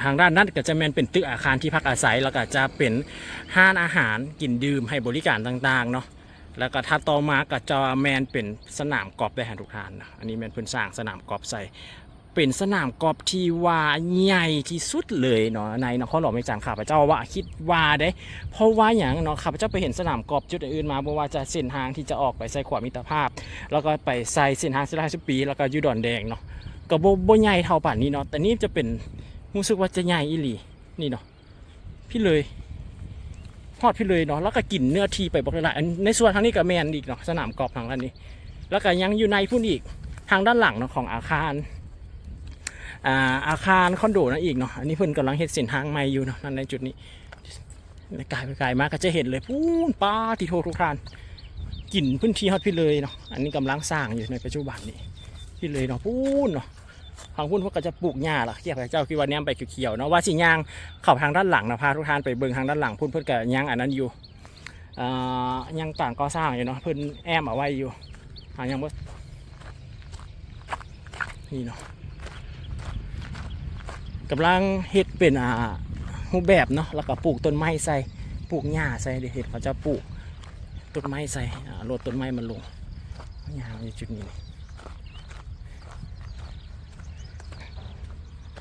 ทางด้านนั้นก็จะเป็นตึกอาคารที่พักอาศัยแล้วก็จะเป็นห้านอาหารกินดื่มให้บริการต่างๆเนาะแล้วก็ถ้าต่อมาก็จะเป็นสนามกอล์ฟได้ทุกท่านนะอันนี้เพิ่นสร้างสนามกอล์ฟใส่เป็นสนามกอล์ฟที่ว่าใหญ่ที่สุดเลยเนาะในนครหลวงเวียงจันทร์ข้าพเจ้าว่าคิดว่าได้เพราะว่าอย่างเนาะข้าพเจ้าไปเห็นสนามกอล์ฟจุดอื่นมาเพราะว่าจะเส้นทางที่จะออกไปใส่ขวามิตรภาพแล้วก็ไปใส่เส้นทาง10 ปีแล้วก็ยูดอนแดงเนาะก็บ่ใหญ่เท่าป่านนี้เนาะแต่นี่จะเป็นรู้สึกว่าจะใหญ่อีหลีนี่เนาะพี่เลยฮอดพี่เลยเนาะแล้วก็กินเนื้อที่ไปบอกหลายในส่วนทางนี้ก็แมนอีกเนาะสนามกอล์ฟทางด้านนี้แล้วก็ยังอยู่ในพุ่นอีกทางด้านหลังเนาะของอาคารคอนโดนั่นอีกเนาะอันนี้เพิ่นกำลังเฮ็ดเส้นทางใหม่อยู่เนาะนั่นในจุดนี้ไกลมาก็จะเห็นเลยพูนป้าที่โททุกท่านกินพื้นที่ฮอดพี่เลยเนาะอันนี้กำลังสร้างอยู่ในปัจจุบันนี้พี่เลยเนาะพูนเนาะทางพุ่นพวกก็จะปลูกหญ้าล่ะเกี่ยวกับเจ้าคิดว่าแนมไปเขียวๆเนาะว่าสิย่างเข้าทางด้านหลังนะพาทุกท่านไปเบิ่งทางด้านหลังพุ่นเพิ่นก็ย่างอันนั้นอยู่ยังต่างก่อสร้างอยู่เนาะเพิ่นแอมเอาไว้อยู่ยังบ่นี่เนาะกำลังเฮ็ดเป็นรูปแบบเนาะแล้วก็ปลูกต้นไม้ใส่ปลูกหญ้าใส่เด็ดเขาจะปลูกต้นไม้ใส่รดต้นไม้มันลงหญ้าในจุดนี้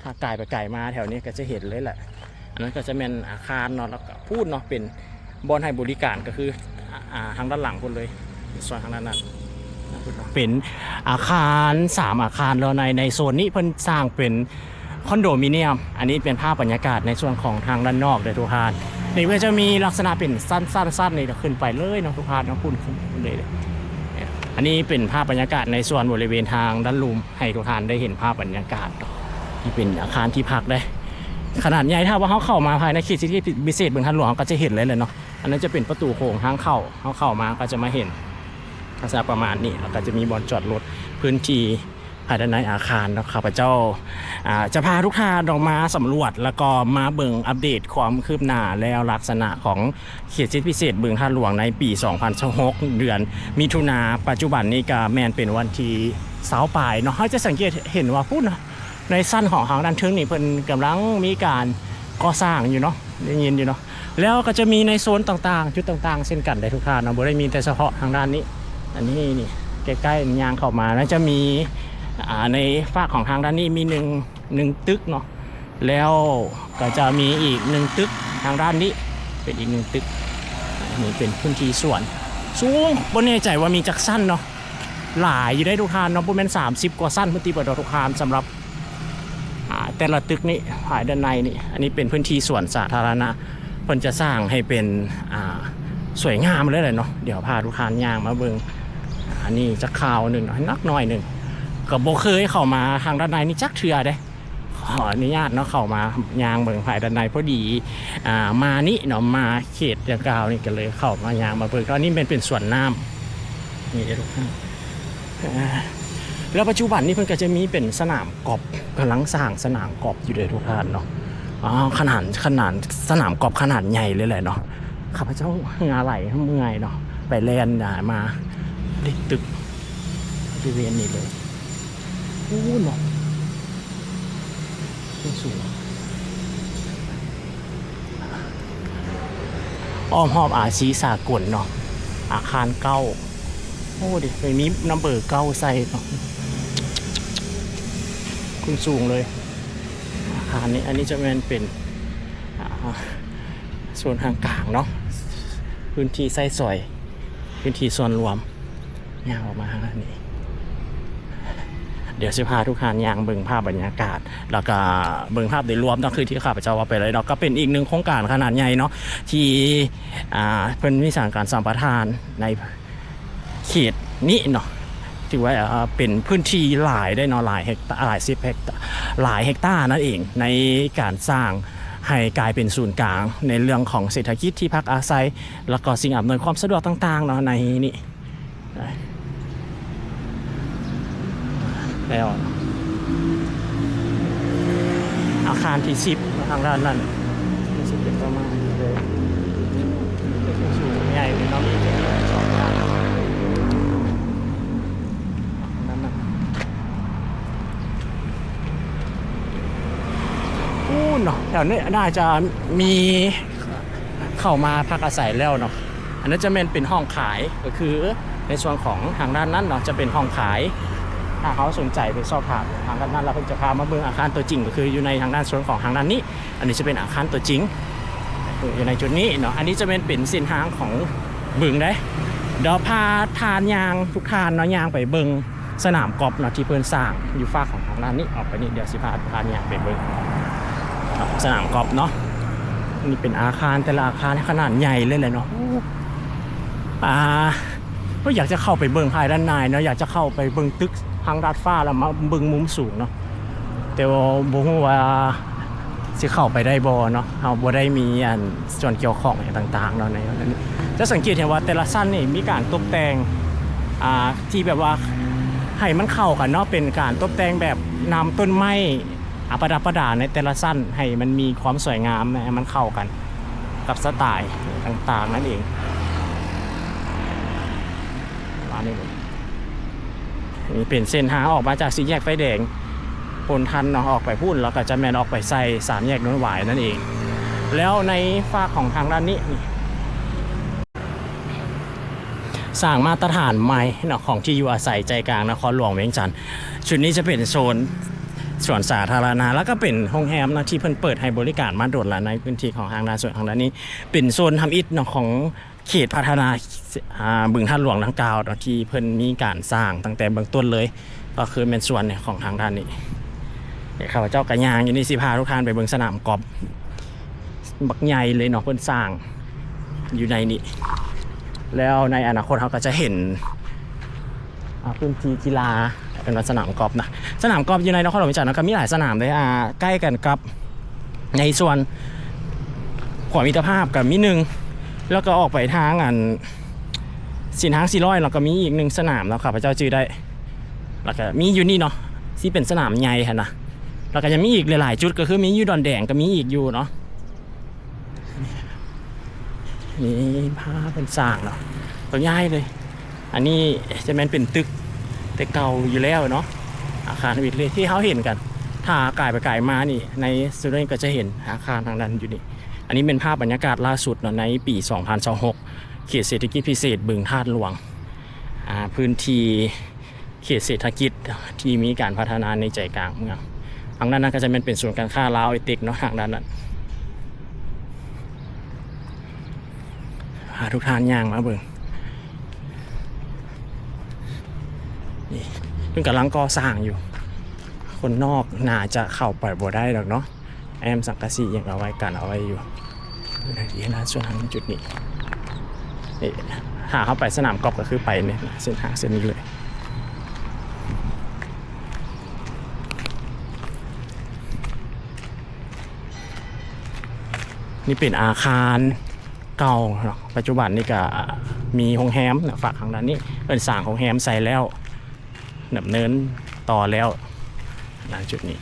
ถ้าไก่มาแถวนี้ก็จะเห็นเลยแหละอันนั้นก็จะเป็นอาคารเนาะแล้วก็พูดเนาะเป็นบอนให้บริการก็คือทางด้านหลังคนเลยส่วนทางด้านนั้นเป็นอาคาร3อาคารแล้วในโซนนี้เพิ่นสร้างเป็นคอนโดมิเนียมอันนี้เป็นภาพบรรยากาศในส่วนของทางด้านนอกเลยทุกท่านนี่ก็จะมีลักษณะเป็นสั้นๆนี่ขึ้นไปเลยเนาะทุกท่านเนาะพูดขึ้นเลยอันนี้เป็นภาพบรรยากาศในส่วนบริเวณทางด้านลุ่มให้ทุกท่านได้เห็นภาพบรรยากาศที่เป็นอาคารที่พักได้ขนาดใหญ่ถ้าว่าเขาเข้ามาภายในเขตสิทธิพิเศษเมืองท่าหลวงก็จะเห็นเลยเนาะอันนั้นจะเป็นประตูโค้งทางเข้ามาก็จะมาเห็นลักษณะประมาณนี้แล้วก็จะมีบอนจอดรถพื้นที่ภายในอาคารนะข้าพเจ้าจะพาทุกท่านออกมาสำรวจแล้วก็มาเบิ่งอัปเดตความคืบหน้าแล้วลักษณะของเขตสิทธิพิเศษเมืองท่าหลวงในปี 2026 เดือนมิถุนาปัจจุบันนี้ก็แมนเป็นวันที่20 ปลายเนาะเขาจะสังเกตเห็นว่าพูดนะในสั้นของทางด้านทึงนี่เพิ่นกำลังมีการก่อสร้างอยู่เนาะได้ยินอยู่เนาะแล้วก็จะมีในโซนต่างๆจุดต่างๆเช่นกันได้ทุกท่านนะบ่ได้มีแต่เฉพาะทางด้านนี้อันนี้นี่ใกล้ๆยางเข้ามาแล้วจะมีในฝั่งของทางด้านนี้มีหนึ่งตึกเนาะแล้วก็จะมีอีก1ตึกทางด้านนี้เป็นอีก1ตึกนี่เป็นพื้นที่สวนสูงบ่แน่ใจว่ามีจักสั้นเนาะหลายอยู่ได้ทุกท่านเนาะประมาณ30กว่าสั้นพื้นที่ประดทุกท่านสำหรับแต่ละตึกนี้ภายด้านในนี่อันนี้เป็นพื้นที่สวนสาธารณะเพิ่นจะสร้างให้เป็นสวยงามเลยเนาะเดี๋ยวพาทุกท่านย่างมาเบิ่งอันนี้จะข่าวหนึ่งนักน้อยหนึ่งก็บ่เคยเข้ามาทางด้านในนี่จักเทื่อได้ขออนุญาตเนาะเข้ามายางเบิ่งภายด้านในพอดีมานี่เนาะมาเขตยางกาวนี่ก็เลยเข้ามายางมาเบิ่งตอนนี้เป็นสวนน้ำนี่ทุกท่านแล้วปัจจุบันนี้เพิ่นก็จะมีเป็นสนามกอล์ฟกำลังสร้างสนามกอล์ฟอยู่เลยทุกท่านเนาะขนาดสนามกอล์ฟขนาดใหญ่เลยแหละเนาะข้าพเจ้างาไหลเมื่อยเนาะไปแลนด์มาเล็กตึกบริเวณนี้เลยโอ้เนาะสูงอ้อมหอบอาชีสากลเนาะอาคารเก้าโอ้ดิไปมีนัมเบอร์เก้าใส่เนาะคุณสูงเลยอาคารนี้อันนี้จะเป็นส่วนทางกลางเนาะพื้นที่ไส้สอยพื้นที่ส่วนรวมย่างออกมาทางนี้เดี๋ยวจะพาทุกท่านย่างเบิ่งภาพบรรยากาศแล้วก็เบิ่งภาพโดยรวมก็คือที่ข้าพเจ้าว่าไปเลยเนาะก็เป็นอีกหนึ่งโครงการขนาดใหญ่เนาะที่เพิ่นมีการสัมปทานในเขตนี้เนาะถือว่าเป็นพื้นที่หลายได้เนาะหลายเฮกตาร์หลาย10 เฮกตาร์หลายเฮกตาร์นั่นเองในการสร้างให้กลายเป็นศูนย์กลางในเรื่องของเศรษฐกิจที่พักอาศัยแล้วก็สิ่งอำนวยความสะดวกต่างๆเนาะในนี้แล้วอาคารที่10ทางด้านนั้นที่10เป็นประมาณเลยสูงใหญ่เลยเนาะมี2ด้านนั่นน่ะโอ้ นเนาะแถวนี้น่าจะมีเข้ามาพักอาศัยแล้วเนาะอันนั้นจะเป็นห้องขายก็คือในส่วนของทางด้านนั้นเนาะจะเป็นห้องขายถ้าเขาสนใจไปสอบถามทางด้านนั้นเราเพิ่งจะพามาเบิ่งอาคารตัวจริงก็คืออยู่ในทางด้านส่วนของทางด้านนี้อันนี้จะเป็นอาคารตัวจริงอยู่ในจุดนี้เนาะอันนี้จะเป็นเส้นทางของบึงได้เดี๋ยวพาทานยางทุกทานเนาะยางไปเบิ่งสนามกอล์ฟเนาะที่เพิ่นสร้างอยู่ฝั่งของทางด้านนี้ออกไปนี่เดี๋ยวสิพาทานยางไปเบิ่งสนามกอล์ฟเนาะนี่เป็นอาคารแต่ละอาคารขนาดใหญ่เลยเนาะก็อยากจะเข้าไปเบิ่งภายด้านในเนาะอยากจะเข้าไปเบิ่งตึกทางดาดฟ้าแล้วมาเบิ่งมุมสูงเนาะแต่ว่าบ่ฮู้ว่าสิเข้าไปได้บ่เนาะเฮาบ่ได้มีอันส่วนเกี่ยวข้องต่างๆเนาะในนั้นจะสังเกตเห็นว่าแต่ละชั้นนี่มีการตกแต่งที่แบบว่าให้มันเข้ากันเนาะเป็นการตกแต่งแบบนำต้นไม้ประดับประดาในแต่ละชั้นให้มันมีความสวยงามให้มันเข้ากันกับสไตล์ต่างๆนั่นเองนี่เป็นเส้นทางออกมาจากสี่แยกไฟแดงพลทันเนาะออกไปพุ่นแล้วก็จะแมนออกไปใส่สามแยกนนหวายนั่นเองแล้วในฝากของทางด้านนี้สร้างมาตรฐานใหม่เนาะของที่อยู่อาศัยใจกลางนครหลวงเวียงจันทร์ชุดนี้จะเป็นโซนสวนสาธารณะแล้วก็เป็นโรงแรมนะที่เพิ่นเปิดให้บริการมาโดดละในพื้นที่ของทางด้านส่วนทางด้านนี้เป็นโซนทำอิฐเนาะของเขตพัฒนาบึงท่าหลวงดังกล่าวที่เพิ่นมีการสร้างตั้งแต่เบื้องต้นเลยก็คือเป็นส่วนของทางด้านนี้ข้าพเจ้ากระยางอยู่นี่สิพาทุกท่านไปเบิ่งสนามกอล์ฟบักใหญ่เลยเนาะเพิ่นสร้างอยู่ในนี้แล้วในอนาคตเขาก็จะเห็นพื้นที่กีฬาเป็นสนามกอล์ฟนะสนามกอล์ฟอยู่ในนครหลวงวิจารณ์ก็มีหลายสนามเลยใกล้กันกับในส่วนขวามิตรภาพกับมีหนึ่งแล้วก็ออกไปทางสินทาง400แล้วก็มีอีกหนึ่งสนามแล้วครับพระเจ้าจื่อได้แล้วก็มีอยู่นี่เนาะที่เป็นสนามใหญ่ค่ะนะแล้วก็ยังมีอีกหลายๆจุดก็คือมีอยู่ดอนแดงก็มีอีกอยู่เนาะนี่ภาพเป็นสร้างเนาะตัวใหญ่เลยอันนี้จะเป็นตึกแต่เก่าอยู่แล้วเนาะอาคารวิทย์เลยที่เขาเห็นกันถ้ากายไปกายมานี่ในสุรินทร์ก็จะเห็นอาคารทางนั้นอยู่นี่อันนี้เป็นภาพบรรยากาศล่าสุดเนาะในปี 2026 เขตเศรษฐกิจพิเศษบึงธาตุหลวงพื้นที่เขตเศรษฐกิจที่มีการพัฒนาในใจกลางเมืองทางด้านนั้นก็จะเป็นศูนย์การค้าลาวไอเต็กเนาะทางด้านนั้นทุกท่านย่างมาเบิ่งนี่เพิ่งกำลังก่อสร้างอยู่คนนอกน่าจะเข้าไปบ่ได้หรอกเนาะแอมสังกะสียังเอาไว้กันเอาไว้อยู่ที่นั่นส่วนทางจุดนี้หาเข้าไปสนามกอล์ฟก็คือไปเนี่ยเส้นทางเส้นนี้เลยนี่เป็นอาคารเก่าเนาะปัจจุบันนี่ก็มีโรงแรมฝากทางด้านนี้เป็นสร้างโรงแรมใส่แล้วดำเนินต่อแล้วณจุดนี้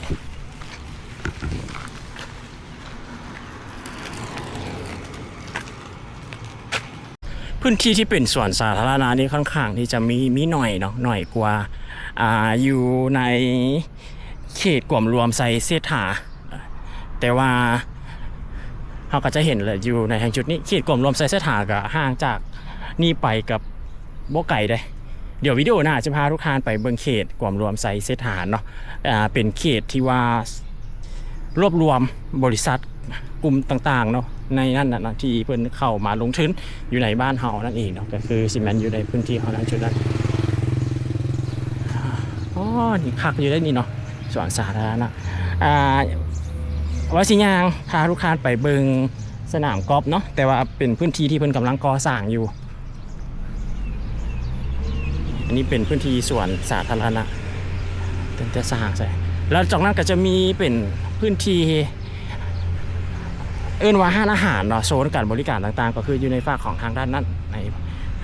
พื้นที่ที่เป็นสวนสาธารณะนี่ค่อนข้างที่จะมีหน่อยเนาะหน่อยกว่าอยู่ในเขตกวมรวมไซเซธาแต่ว่าเราก็จะเห็นเลยอยู่ในทางจุดนี้เขตกวมรวมไซเซธาก็ห่างจากนี่ไปกับโบไก่ได้เดี๋ยววิดีโอหน้าจะพาทุกท่านไปเบิ่งเขตกวมรวมไซเซธาเนาะเป็นเขตที่ว่ารวบรวมบริษัทกลุ่มต่างๆเนาะในนั่นนะที่เพิ่นเข้ามาลงทุนอยู่ในบ้านเฮานั่นเองเนาะก็คือซีเมนต์อยู่ในพื้นที่เฮานั้นจุดนั้นนี่คักอยู่ได้นี่เนาะสวนสาธารณะว่าสิย่างพาทุกท่านไปเบิ่งสนามกอล์ฟเนาะแต่ว่าเป็นพื้นที่ที่เพิ่นกำลังก่อสร้างอยู่อันนี้เป็นพื้นที่สวนสาธารณะจะสร้างใช่แล้วจากนั้นก็จะมีเป็นพื้นที่ว่าห้านอาหารเนาะโซนการบริการต่างๆก็คืออยู่ในฝั่งของทางด้านนั้นใน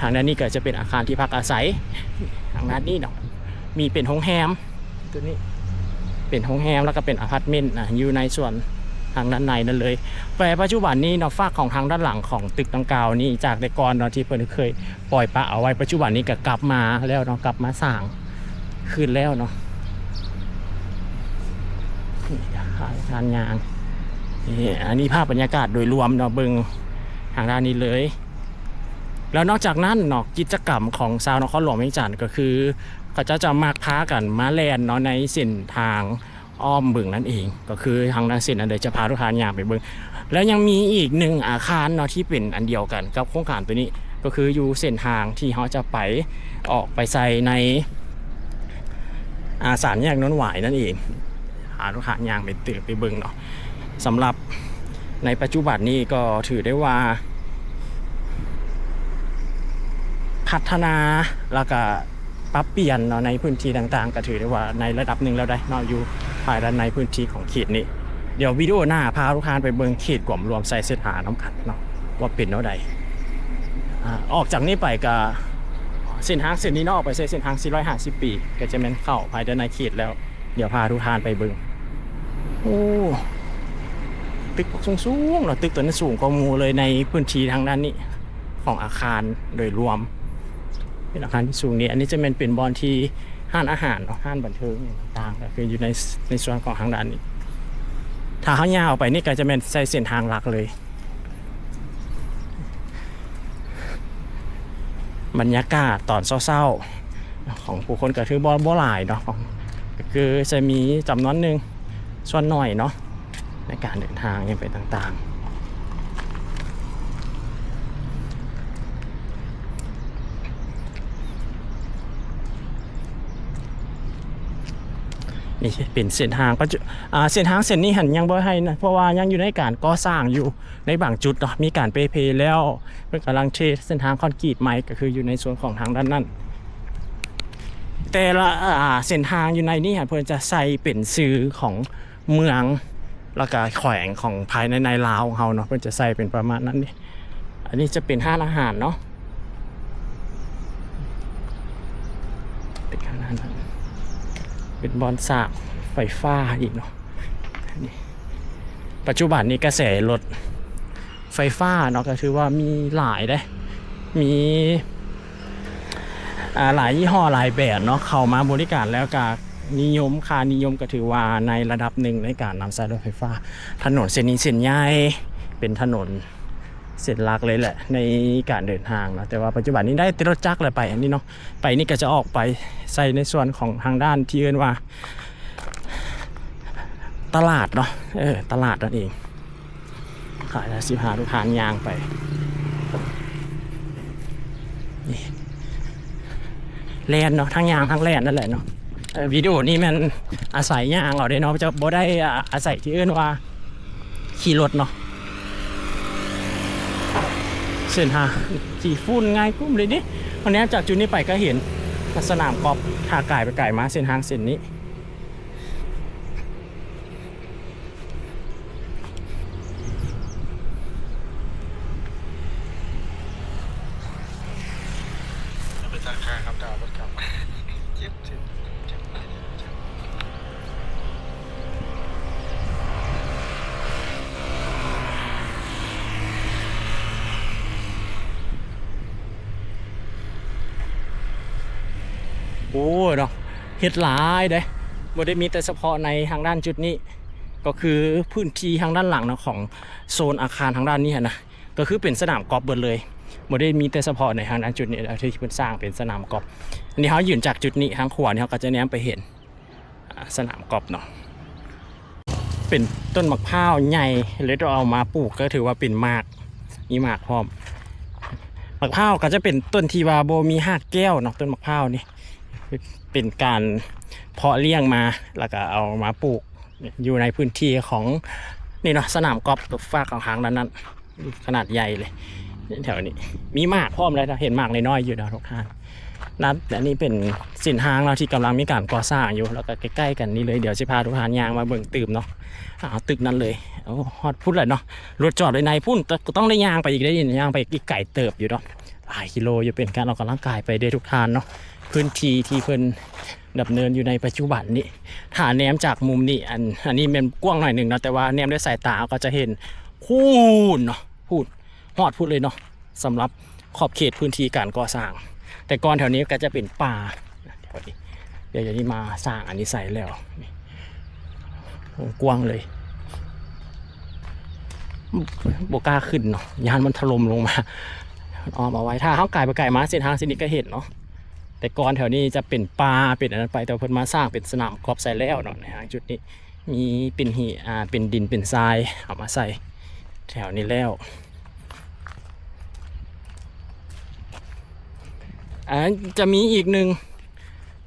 ทางด้านนี้ก็จะเป็นอาคารที่พักอาศัยทางด้านนี้เนาะมีเป็นโรงแรมตัวนี้เป็นโรงแรมแล้วก็เป็นอพาร์ตเมนต์อยู่ในส่วนทางด้านในนั่นเลยแต่ปัจจุบันนี้เนาะฝั่งของทางด้านหลังของตึกดังกล่าวนี้จากแต่ก่อนเนาะที่เพิ่นเคยปล่อยปะเอาไว้ปัจจุบันนี้ก็กลับมาแล้วเนาะกลับมาสร้างขึ้นแล้วเนาะทานยาง นี่อันนี้ภาพบรรยากาศโดยรวมเนาะเบิ่งทางด้านนี้เลยแล้วนอกจากนั้นเนาะกิจกรรมของชาวนครหลวงเวียงจันทร์ก็คือเขาจะมักพากันมาแล่นเนาะในเส้นทางอ้อมบึงนั่นเองก็คือทางด้านเส้นนั้นเดี๋ยวจะพาทุกท่านย่างไปเบิ่งแล้วยังมีอีกหนึ่งอาคารเนาะที่เป็นอันเดียวกันกับโครงการตัวนี้ก็คืออยู่เส้นทางที่เขาจะไปออกไปใส่ในศาลแยกนนหวายนั่นเองหาทุกท่านย่างไปตื่นไปเบิ่งเนาะสำหรับในปัจจุบันนี้ก็ถือได้ว่าพัฒนาแล้วก็ปรับเปลี่ยนเนาะในพื้นที่ต่างๆก็ถือได้ว่าในระดับหนึ่งแล้วได้เนาะอยู่ภายในพื้นที่ของเขตนี้เดี๋ยววิดีโอหน้าพาทุกท่านไปเบิ่งเขตกล่อมรวมใส่เส้นทางน้ำกันเนาะว่าเป็นเท่าใดออกจากนี้ไปก็เส้นทางเส้นนี้นอกไปเส้นทาง450 ปีก็จะเป็นเข้าภายในเขตแล้วเดี๋ยวพาทุกท่านไปเบิ่งโอ้ตึกสูงๆเนาะตึกตัวนั้นสูงกว่าหมู่เลยในพื้นที่ทางด้านนี้ของอาคารโดยรวมเป็นอาคารที่สูงนี้อันนี้จะเป็นบอนที่ห้านอาหารเนาะห้านบันเทิงต่างๆก็คืออยู่ในส่วนของทางด้านนี้ถ้าเขายาวไปนี่ก็จะเป็นใช้เส้นทางหลักเลยบรรยากาศตอนเศร้าๆของผู้คนก็ถือบ่หลายเนาะก็คือจะมีจำนวนหนึ่งส่วนหน่อยเนาะในการเดินทางยังไปต่างๆนี่เป็นเส้นทางก็เส้นทางเส้นนี้หันยังบ่ให้นะเพราะว่ายังอยู่ในการก่อสร้างอยู่ในบางจุดเนาะมีการเพแล้วเพิ่นกำลังเทเส้นทางคอนกรีตใหม่ก็คืออยู่ในส่วนของทางด้านนั้นแต่ละเส้นทางอยู่ในนี้เพิ่นจะใส่เป็นชื่อของเมืองแล้วก็แขวงของภายในลาวของเขาเนาะเพื่อจะใส่เป็นประมาณนั้นนี่อันนี้จะเป็นห้านอาหารเนาะเป็นห้านอาหารเป็นบอนสากไฟฟ้าอีกเนาะนี่ปัจจุบันนี้กระแสรถไฟฟ้าเนาะก็คือว่ามีหลายได้มีหลายยี่ห้อหลายแบบเนาะเข้ามาบริการแล้วก็นิยมก็ถือว่าในระดับหนึ่งในการนำใช้รถไฟฟ้าถนนเส้นนี้เส้นใหญ่เป็นถนนเส้นหลักเลยแหละในการเดินทางนะแต่ว่าปัจจุบันนี้ได้รถจักรเลยไปอันนี้เนาะไปนี่ก็จะออกไปใส่ในส่วนของทางด้านที่เรียกว่าตลาดเนาะตลาดนั่นเองขายแล้ว15ทุกทางยางไปนี่แลนเนาะทั้งยางทั้งแลนนั่นแหละเนาะวิดีโอนี้มันอาศัยย่างเอาได้เนาะจะบ่ได้อาศัยที่อื่นว่าขี่รถเนาะเส้นทางขี่ฝุ่นง่ายกุ้มเลยนี่วันนี้จากจุดนี้ไปก็เห็นสนามกอล์ฟทาไก่ไปไก่มาเส้นทางเส้นนี้เป็นราคาครับดาวรถครับโอ้เนาะเฮ็ดหลายเด้บ่ได้มีแต่เฉพาะในทางด้านจุดนี้ก็คือพื้นที่ทางด้านหลังนะของโซนอาคารทางด้านนี้นะก็คือเป็นสนามกอล์ฟเบิดเลยบ่ได้มีแต่เฉพาะในทางด้านจุดนี้ที่เพิ่นสร้างเป็นสนามกอล์ฟอันนี้เฮายืนจากจุดนี้ทางขวานี่เฮาก็จะแนมไปเห็นสนามกอล์ฟเนาะเป็นต้นมะพร้าวใหญ่เลยต้องเอามาปลูกก็ถือว่าเป็นมากมีมากพร้อมมะพร้าวก็จะเป็นต้นที่ว่าบ่มีหากแก้วเนาะต้นมะพร้าวนี่เป็นการเพาะเลี้ยงมาแล้วก็เอามาปลูกอยู่ในพื้นที่ของนี่เนาะสนามกอล์ฟกับฟ้าของหางนั้นขนาดใหญ่เลยแถวนี้มีมากพร้อมเลยนะเห็นมากน้อยๆอยู่นะทุกท่านนั่นและนี่เป็นเส้นทางเราที่กำลังมีการก่อสร้างอยู่แล้วก็ใกล้ๆกันนี่เลยเดี๋ยวจะพาทุกท่านยางมาเบิ่งตื่มเนาะตึกนั้นเลยโอ้ฮอดพุ่นเลยเนาะรถจอดเลยในพุ่นก็ต้องได้ยางไปอีกได้ยินยางไปอีกไก่เติบอยู่เนาะหลายกิโลอยู่เป็นการออกกำลังกายไปได้ทุกท่านเนาะพื้นที่ที่เพิ่นดำเนินอยู่ในปัจจุบันนี้ถ้าแนมจากมุมนี้อันนี้เป็นกว้างหน่อยหนึ่งนะแต่ว่าแนมด้วยสายตาก็จะเห็นพูนเนาะพูดฮอดพูดเลยเนาะสำหรับขอบเขตพื้นที่การก่อสร้างแต่ก่อนแถวนี้ก็จะเป็นป่าแถวนี้เดี๋ยวนี้มาสร้างอันนี้ใส่แล้วกว้างเลย บกล้าขึ้นเนาะยานมันถล่มลงมาอ้อมเอาไว้ถ้าเขาไก่ไปไก่มาเส้นทางเส้นนี้ก็เห็นเนาะแต่ก่อนแถวนี้จะเป็นป่าเป็นอันนั้นไปแต่เพิ่นมาสร้างเป็นสนามกอล์ฟใส่แล้วเนาะในทางจุดนี้มีเป็นหิเป็นดินเป็นทรายเอามาใส่แถวนี้แล้วจะมีอีกหนึ่ง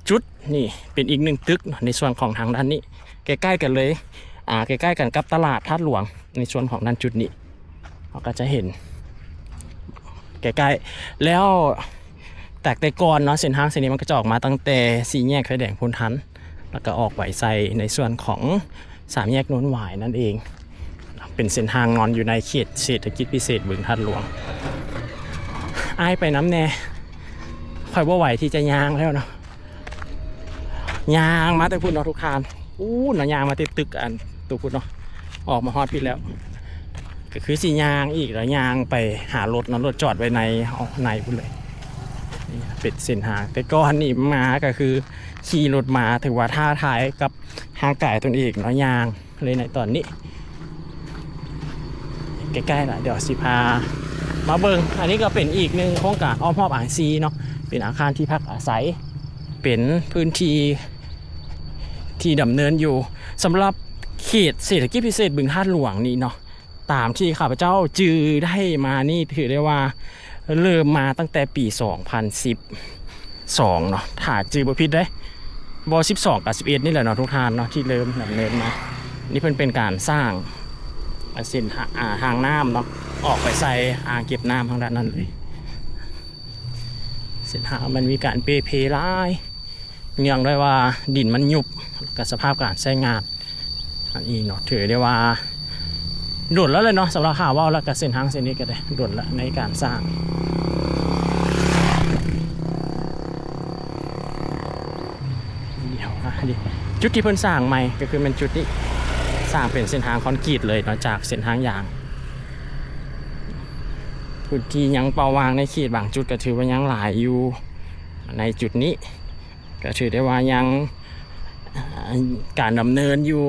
จุดนี่เป็นอีกหนึ่งตึกในส่วนของทางด้านนี้ใกล้ๆกันเลยใกล้ๆกันกับตลาดธาตุหลวงในส่วนของด้านจุดนี้เราก็จะเห็นใกล้ๆแล้วแต่ก่อนเนาะเส้นทางเส้นนี้มันก็จะออกมาตั้งแต่สี่แยกไฟแดงพลทันแล้วก็ออกไปใส่ในส่วนของสามแยกโน้นหวายนั่นเองเป็นเส้นทางนอนอยู่ในเขตเศรษฐกิจพิเศษบึงธาตุหลวงอ้ายไปน้ำแน่ค่อยว่าไหวที่จะย่างแล้วเนาะย่างมาแต่พูดเนาะทุกคานเนาะย่างมาติดตึกอันตัวพูดเนาะออกมาฮอดพี่แล้วก็คือสีย่างอีกแล้วย่างไปหารถเนาะรถจอดไว้ในพูดเลยเป็ดเส้นทางแต่ก่อนนี่มาก็คือขี่รถมาถือว่าท่าทายกับทางไก่ตัวเองเนาะย่างเลยในตอนนี้ใกล้ๆละเดี๋ยวสิพามาเบิงอันนี้ก็เป็นอีกหนึ่งโครงการอ้อมหอบอ่างซีเนาะเป็นอาคารที่พักอาศัยเป็นพื้นที่ที่ดำเนินอยู่สำหรับเขตเศรษฐกิจพิเศษบึงธาตุหลวงนี่เนาะตามที่ข้าพเจ้าจือได้มานี่ถือได้ว่าเริ่มมาตั้งแต่ปี 2012 เนาะถ้าจือบ่ผิดได้บ12 กับ 11 นี่แหละเนาะทุกท่านเนาะที่เริ่มดำเนินมานี่เพิ่นเป็นการสร้างเส้นทางน้ำเนาะออกไปใส่อ่างเก็บน้ำทางด้านนั้นเลยเส้นทางมันมีการเพร้ายเนื่องด้วยว่าดินมันยุบกับสภาพการใช้งานอันนี้เนาะถือได้ว่าโดดแล้วเลยเนาะสำหรับข่าวว่าแล้วกับเส้นทางเส้นนี้ก็ได้โดดแล้วในการสร้างเดี๋ยวจุดที่เพิ่นสร้างใหม่ก็คือเป็นจุดที่สร้างเป็นเส้นทางคอนกรีตเลยเนาะจากเส้นทางยางพื้นที่ยังเปล่าวางในเขตบางจุดก็ถือว่ายังหลายอยู่ในจุดนี้ก็ถือได้ว่ายังการดำเนินอยู่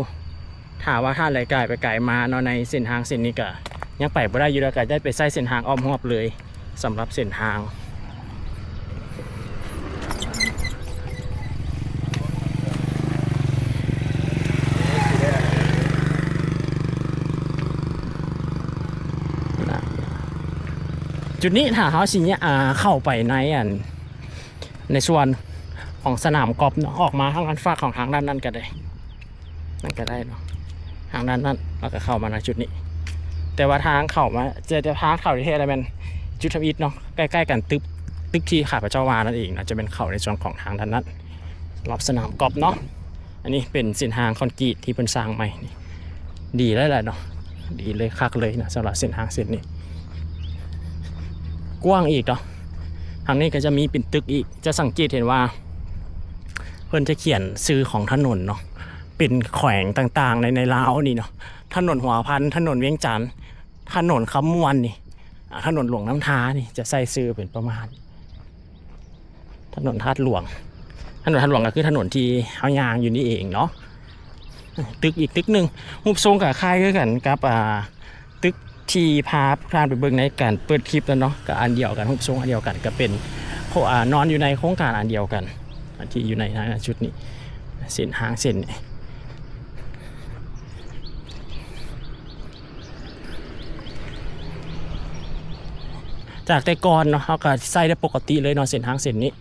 ถ้าว่าท่านไหลไก่ไปไก่มาเนาะในเส้นทางเส้นนี้ก็ยังไปไม่ได้อยู่แล้วก็ได้ไปใช้เส้นทางอ้อมหอบเลยสำหรับเส้นทางจุดนี้ถ้าเขาสิเนี่ยเข้าไปในส่วนของสนามกอล์ฟเนาะออกมาทางด้านฝากของทางด้านนั้นก็ได้นั่นก็ได้เนาะทางด้านนั้นเราก็เข้ามาในจุดนี้แต่ว่าทางเข้ามาจะทางเข้าที่อะไรเป็นจุดทวิตเนาะใกล้ๆกันตึกที่ข้าพเจ้าวานั่นเองนะจะเป็นเข้าในส่วนของทางด้านนั้นรอบสนามกอล์ฟเนาะอันนี้เป็นเส้นทางคอนกรีตที่เป็นสร้างใหม่ดีเลยแหละเนาะดีเลยคักเลยนะสำหรับเส้นทางเส้นนี้กว้างอีกเนาะทางนี้ก็จะมีเป็นตึกอีกจะสังเกตเห็นว่าเพิ่นจะเขียนชื่อของถนนเนาะเป็นแขวงต่างๆในลาวนี่เนาะถนนหัวพันถนนเวียงจันทร์ถนนคำมวนนี่ถนนหลวงน้ำท้านี่จะใส่ชื่อเป็นประมาณถนนธาตุหลวงก็คือถนนที่เฮายางอยู่นี่เองเนาะตึกอีกตึกหนึ่งรูปทรงกับคล้ายกันกับตึกที่พาพานไปเบิ่งในการเปิดคลิปแล้วเนาะกับอันเดียวกันรูปทรงอันเดียวกันก็เป็นนอนอยู่ในโครงการอันเดียวกันที่อยู่ในชุดนี้เส้นทางเส้นนี้จากแต่ก่อนเนาะเขาก็ใส่ได้ปกติเลยเนาะเส้นทางเส้นนี้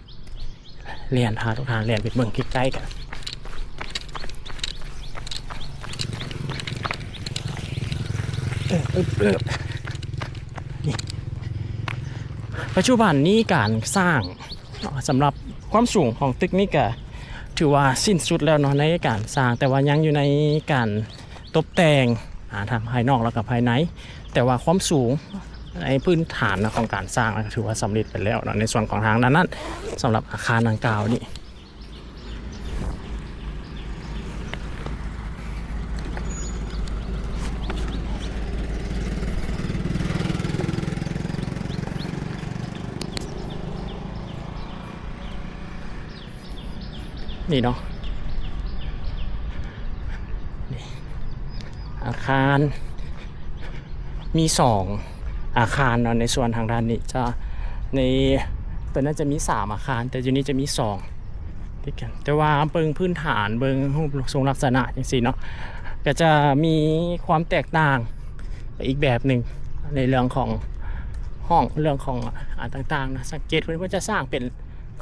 เรียนพาทุกทางเรียนไปเมืองใกล้ๆกันปัจจุบันนี้การสร้างสำหรับความสูงของตึกนี้ก็ถือว่าสิ้นสุดแล้วเนาะในการสร้างแต่ว่ายังอยู่ในการตกแต่งทางภายนอกแล้วก็ภายในแต่ว่าความสูงในพื้นฐานของการสร้างถือว่าสำเร็จไปแล้วเนาะในส่วนของทางนั้นสำหรับอาคารดังกล่าวนี่เนาะอาคาร มี2อาคารเนาะในส่วนทางด้านนี้จะในตัวนั้นจะมี3อาคารแต่อยู่นี้จะมี2ที่กันแต่ว่าเบิ่งพื้นฐานเบิ่งรูปทรงลักษณะจังซี่เนาะก็จะมีความแตกต่างไปอีกแบบหนึ่งในเรื่องของห้องเรื่องของต่างๆนะสังเกตเพื่อนจะสร้างเป็น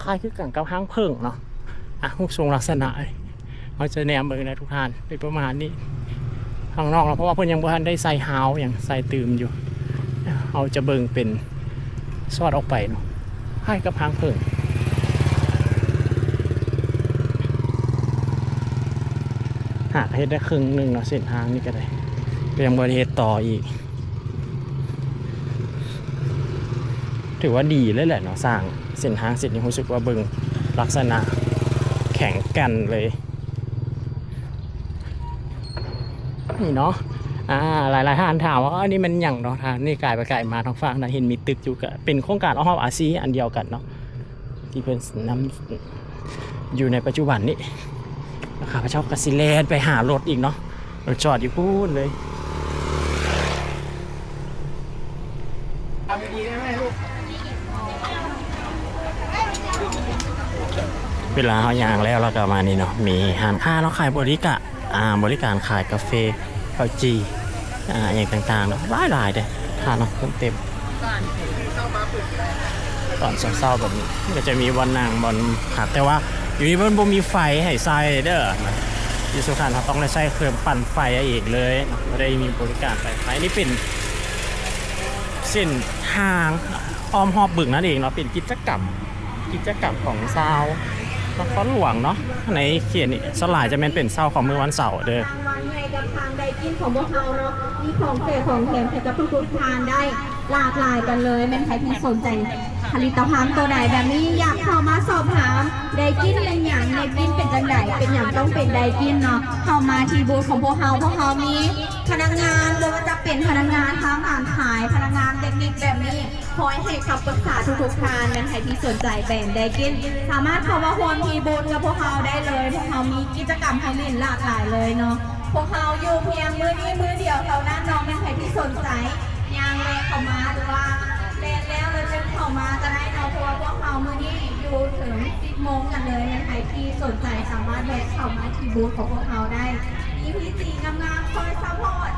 คล้ายคือกันกับห้างเพิ่งเนาะรูปทรงลักษณะเขาจะแนมเบิ่งนะทุกท่านเป็นประมาณนี้ข้างนอกเราเพราะว่าเพื่อนยังบ่ทันได้ใส่ฮาวอย่างใส่ตื่มอยู่เราจะเบิ่งเป็นซอดออกไปเนาะคล้ายกับห้างเพิ่งหากเฮ็ดได้ครึ่งหนึ่งเนาะเส้นทางนี่ก็ได้ยังบ่ได้เฮ็ดต่ออีกถือว่าดีเลยแหละเนาะสร้างเส้นทางเสร็จนี่รู้สึกว่าเบิ่งลักษณะแข็งแกร่งเลยนี่เนาะหลายท่านถามว่าอันนี้มันหยังเนาะทางนี่กลายไปไกลมาทางฝั่งนั้นเห็นมีตึกอยู่ก็เป็นโครงการอ้อมอาซีอันเดียวกันเนาะที่เป็นนำอยู่ในปัจจุบันนี้ข้าพเจ้ากสิเลนไปหารถอีกเนาะรถจอดอยู่พูดเลยเวลาเขาย่างแล้วเราก็มานี่เนาะมีอาหารค่าเราขายบริการขายกาแฟข้าวจีอย่างต่างๆเนาะหลายเด้ทานเนาะเต็มตอนเศร้าๆแบบนี้ก็จะมีบอลนางบอลผักแต่ว่าอยู่นี่มันบ่มีไฟให้ใส่เด้อที่สุดท้ายเราต้องได้ใช้เครื่องปั่นไฟเองเลยไม่ได้มีบริการไฟนี่เป็นเส้นทางอ้อมหอบบึงนั่นเองเนาะเป็นกิจกรรมของชาวนครหลวงเนาะในเขียนนี่สลายจะเป็นเช้าของเมื่อวันเสาร์เด้อวันไงกับทางไดกินของพวกเราเนาะมีของแจกของแถมให้กับทุกทานได้หลากหลายกันเลยเป็นใครที่สนใจผลิตภัณฑ์ตัวไหนแบบนี้อยากเข้ามาสอบถามไดกินเป็นอย่างไดกินเป็นจังไหนเป็นอย่างต้องเป็นไดกินเนาะเข้ามาที่บูธของพวกเรามีพนักงานหรือว่าจะเป็นพนักงานทางการขายพนักงานเทคนิคแบบนี้คอยให้คำปรึกษาทุกทานเป็นใครที่สนใจแบรนด์ไดกินสามารถเข้ามาร่วมทีบูธกับพวกเราได้เลยพวกเรามีกิจกรรมให้เล่นหลากหลายเลยเนาะพวกเราอยู่เพียงมือนี้มือเดียวเท่านั้นน้องเป็นใครที่สนใจยางเลเข้ามาหรือว่าเล่นแล้วเราจะเข้ามาจะได้เอาตัวพวกเรามือนี้อยู่ถึง10 โมงกันเลยเป็นใครที่สนใจสามารถแวะเข้ามาที่บูธของพวกเราได้มีพีจีงามๆคอยซัพพอร์ต